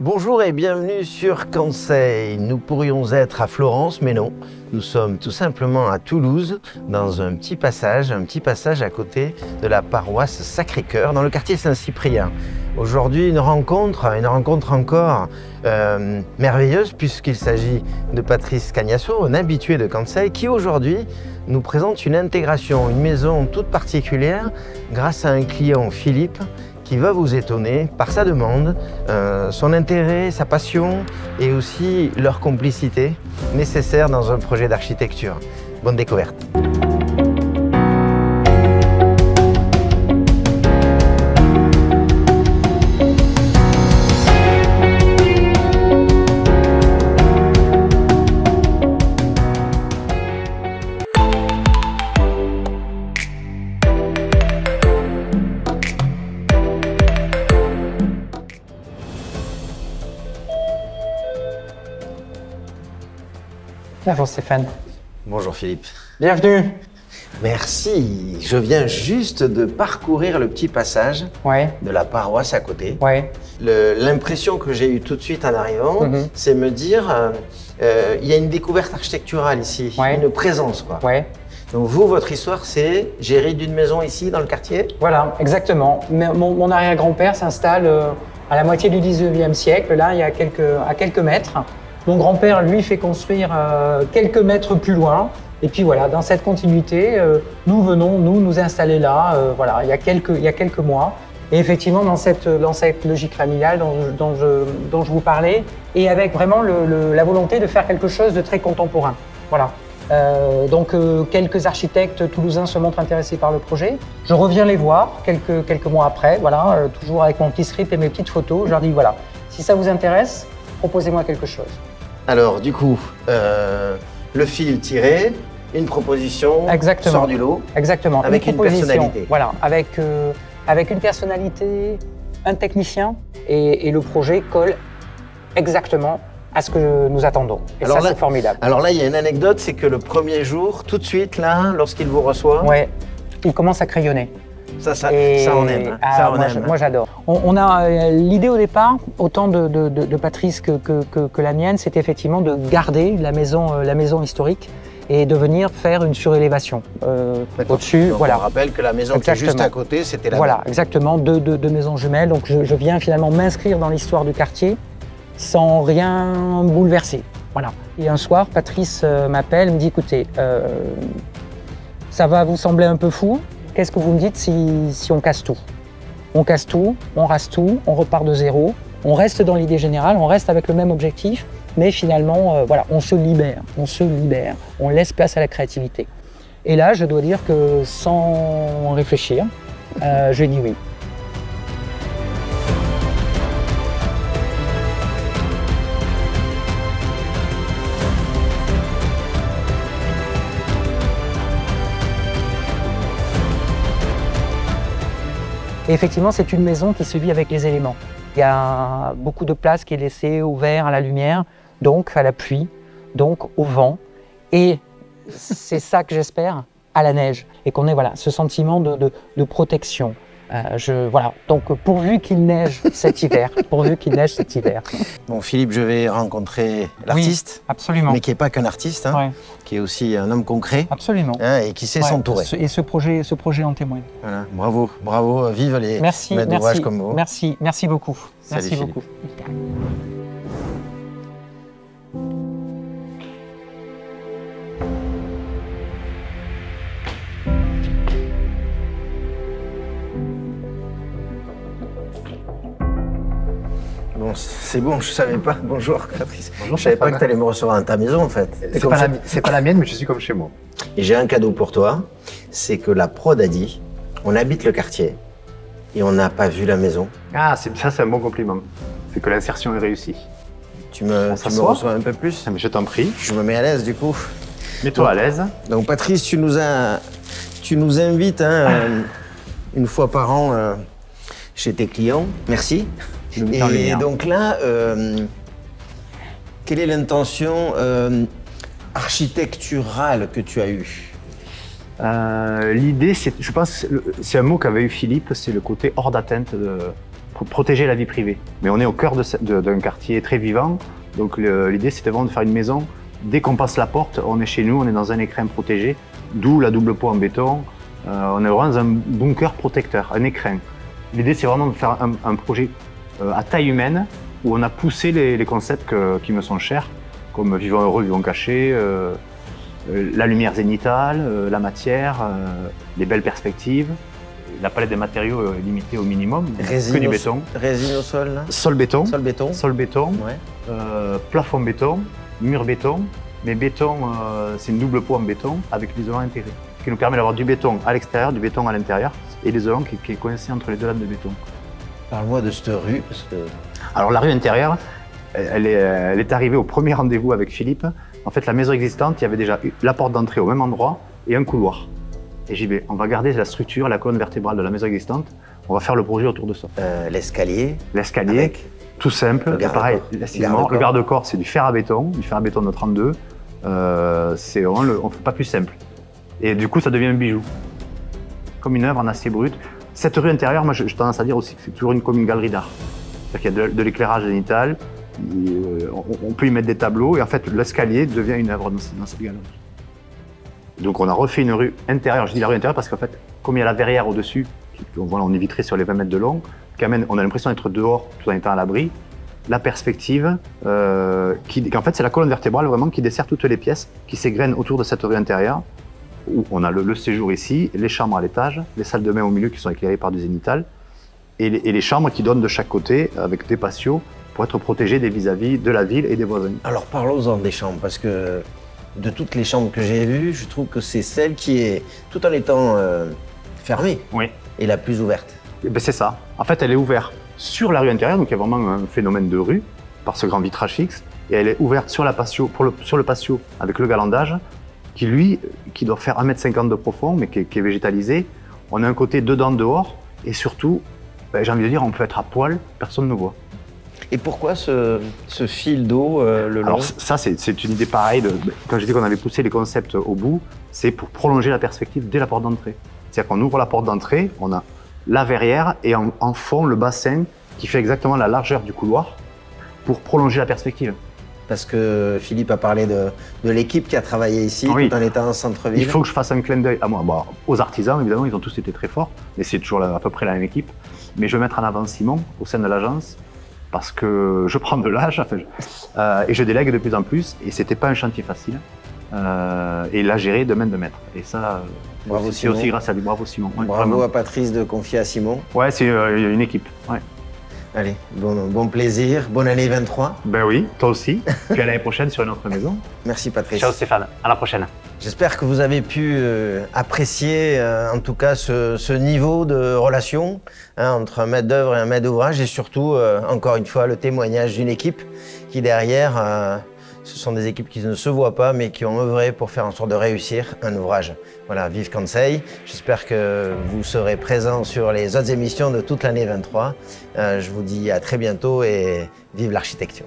Bonjour et bienvenue sur Conseil. Nous pourrions être à Florence, mais non. Nous sommes tout simplement à Toulouse, dans un petit passage à côté de la paroisse Sacré-Cœur, dans le quartier Saint-Cyprien. Aujourd'hui, une rencontre encore merveilleuse, puisqu'il s'agit de Patrice Cagnasso, un habitué de Conseil, qui aujourd'hui nous présente une intégration, une maison toute particulière, grâce à un client, Philippe, qui va vous étonner par sa demande, son intérêt, sa passion et aussi leur complicité nécessaire dans un projet d'architecture. Bonne découverte. Bonjour Stéphane. Bonjour Philippe. Bienvenue. Merci. Je viens juste de parcourir le petit passage de la paroisse à côté. L'impression que j'ai eue tout de suite en arrivant, c'est me dire il y a une découverte architecturale ici, une présence quoi. Donc vous, votre histoire, c'est gérer d'une maison ici dans le quartier? Voilà, exactement. Mon arrière-grand-père s'installe à la moitié du 19e siècle, là, il y a à quelques mètres. Mon grand-père, lui, fait construire quelques mètres plus loin. Et puis voilà, dans cette continuité, nous venons nous installer là, voilà, il y a quelques mois. Et effectivement, dans cette logique familiale dont je vous parlais, et avec vraiment la volonté de faire quelque chose de très contemporain. Voilà. Donc quelques architectes toulousains se montrent intéressés par le projet. Je reviens les voir quelques mois après, voilà, toujours avec mon petit script et mes petites photos. Je leur dis voilà, si ça vous intéresse, proposez-moi quelque chose. Alors du coup, le fil tiré, une proposition sort du lot. Exactement. Avec une personnalité. Voilà, avec une personnalité, un technicien, et le projet colle exactement à ce que nous attendons. Et alors ça, c'est formidable. Alors là, il y a une anecdote, c'est que le premier jour, tout de suite, là, lorsqu'il vous reçoit… il commence à crayonner. Ça on aime. Moi, j'adore. On a l'idée au départ, autant de Patrice que la mienne, c'était effectivement de garder la maison historique et de venir faire une surélévation au-dessus. Voilà. On rappelle que la maison qui est juste à côté, c'était la… Voilà, exactement, deux maisons jumelles. Donc je viens finalement m'inscrire dans l'histoire du quartier sans rien bouleverser. Voilà. Et un soir, Patrice m'appelle, me dit écoutez, ça va vous sembler un peu fou. Qu'est-ce que vous me dites si on casse tout? On casse tout, on rase tout, on repart de zéro, on reste dans l'idée générale, on reste avec le même objectif, mais finalement, voilà, on se libère, on laisse place à la créativité. Et là, je dois dire que sans réfléchir, je dis oui. Et effectivement, c'est une maison qui se vit avec les éléments. Il y a beaucoup de place qui est laissée ouverte à la lumière, donc à la pluie, donc au vent. Et c'est ça que j'espère, à la neige. Et qu'on ait voilà, ce sentiment de protection. Voilà. Donc pourvu qu'il neige cet hiver, Bon Philippe, je vais rencontrer l'artiste, absolument. Mais qui n'est pas qu'un artiste, hein, qui est aussi un homme concret, absolument. Hein, et qui sait s'entourer. Et ce projet en témoigne. Voilà. Bravo, vive les maîtres d'ouvrage comme vous. Merci beaucoup. Salut, merci beaucoup. Bon, c'est bon, je savais pas. Bonjour Patrice. Bonjour, je savais pas que tu allais me recevoir dans ta maison en fait. C'est pas la mienne, mais je suis comme chez moi. Et j'ai un cadeau pour toi, c'est que la prod a dit, on habite le quartier et on n'a pas vu la maison. Ah, ça c'est un bon compliment. C'est que l'insertion est réussie. Tu me reçois un peu plus? Ah, mais je t'en prie. Je me mets à l'aise du coup. Mets-toi à l'aise. Donc Patrice, tu nous invites une fois par an chez tes clients. Merci. Et donc là, quelle est l'intention architecturale que tu as eue? L'idée, je pense, c'est un mot qu'avait eu Philippe, c'est le côté hors d'atteinte protéger la vie privée. Mais on est au cœur d'un quartier très vivant, donc l'idée c'était vraiment de faire une maison. Dès qu'on passe la porte, on est chez nous, on est dans un écrin protégé, d'où la double peau en béton. On est vraiment dans un bunker protecteur, un écrin. L'idée c'est vraiment de faire un projet à taille humaine, où on a poussé les concepts qui me sont chers, comme vivant heureux, vivant caché, la lumière zénitale, la matière, les belles perspectives. La palette des matériaux est limitée au minimum, que du béton. Résine au sol, là. Sol béton. Sol béton. Sol béton. Ouais. Plafond béton, mur béton. Mais béton, c'est une double peau en béton avec l'isolant intégré. Ce qui nous permet d'avoir du béton à l'extérieur, du béton à l'intérieur et l'isolant qui est coincé entre les deux lames de béton. Parle-moi de cette rue, parce que... Alors la rue intérieure, elle est arrivée au premier rendez-vous avec Philippe. En fait, la maison existante, il y avait déjà la porte d'entrée au même endroit et un couloir. Et j'ai dit, on va garder la structure, la colonne vertébrale de la maison existante. On va faire le projet autour de ça. L'escalier. L'escalier, tout simple. Pareil, le garde-corps, c'est du fer à béton de 32. C'est vraiment on ne fait pas plus simple. Et du coup, ça devient un bijou. Comme une œuvre en acier brut. Cette rue intérieure, moi, j'ai tendance à dire aussi que c'est toujours comme une galerie d'art. C'est-à-dire qu'il y a de l'éclairage zénital, on peut y mettre des tableaux, et en fait, l'escalier devient une œuvre dans cette galerie. Donc on a refait une rue intérieure. Je dis la rue intérieure parce qu'en fait, comme il y a la verrière au-dessus, on est vitré sur les 20 mètres de long, on a l'impression d'être dehors tout en étant à l'abri. La perspective, qu'en fait c'est la colonne vertébrale vraiment qui dessert toutes les pièces, qui s'égrènent autour de cette rue intérieure, où on a le séjour ici, les chambres à l'étage, les salles de bain au milieu qui sont éclairées par du zénital, et les chambres qui donnent de chaque côté avec des patios pour être protégés des vis-à-vis de la ville et des voisins. Alors parlons-en des chambres, parce que de toutes les chambres que j'ai vues, je trouve que c'est celle qui est, tout en étant fermée, oui, et la plus ouverte. Ben c'est ça. En fait, elle est ouverte sur la rue intérieure, donc il y a vraiment un phénomène de rue, par ce grand vitrage fixe, et elle est ouverte sur, sur le patio avec le galandage, qui doit faire 1,50 m de profond, mais qui est végétalisé. On a un côté dedans, dehors, et surtout, ben, j'ai envie de dire, on peut être à poil, personne ne voit. Et pourquoi ce fil d'eau le long? Alors ça, c'est une idée pareille. Quand j'ai dit qu'on avait poussé les concepts au bout, c'est pour prolonger la perspective dès la porte d'entrée. C'est-à-dire qu'on ouvre la porte d'entrée, on a la verrière et en fond le bassin qui fait exactement la largeur du couloir pour prolonger la perspective. Parce que Philippe a parlé de l'équipe qui a travaillé ici, oui, tout en étant en centre-ville. Il faut que je fasse un clin d'œil à moi. Bon, aux artisans, évidemment, ils ont tous été très forts, mais c'est toujours à peu près la même équipe. Mais je vais mettre en avant Simon au sein de l'agence, parce que je prends de l'âge, et je délègue de plus en plus, et c'était pas un chantier facile. Et la gérer de main de maître. Et ça, c'est aussi grâce à lui. Bravo Simon. Ouais, bravo vraiment. À Patrice de confier à Simon. Ouais, c'est une équipe. Ouais. Allez, bon plaisir, bonne année 23. Ben oui, toi aussi. Puis à l'année prochaine sur une autre maison. Merci Patrice. Ciao Stéphane, à la prochaine. J'espère que vous avez pu apprécier en tout cas ce niveau de relation entre un maître d'œuvre et un maître d'ouvrage, et surtout, encore une fois, le témoignage d'une équipe qui derrière, ce sont des équipes qui ne se voient pas mais qui ont œuvré pour faire en sorte de réussir un ouvrage. Voilà, vive Kansei. J'espère que vous serez présents sur les autres émissions de toute l'année 23. Je vous dis à très bientôt et vive l'architecture.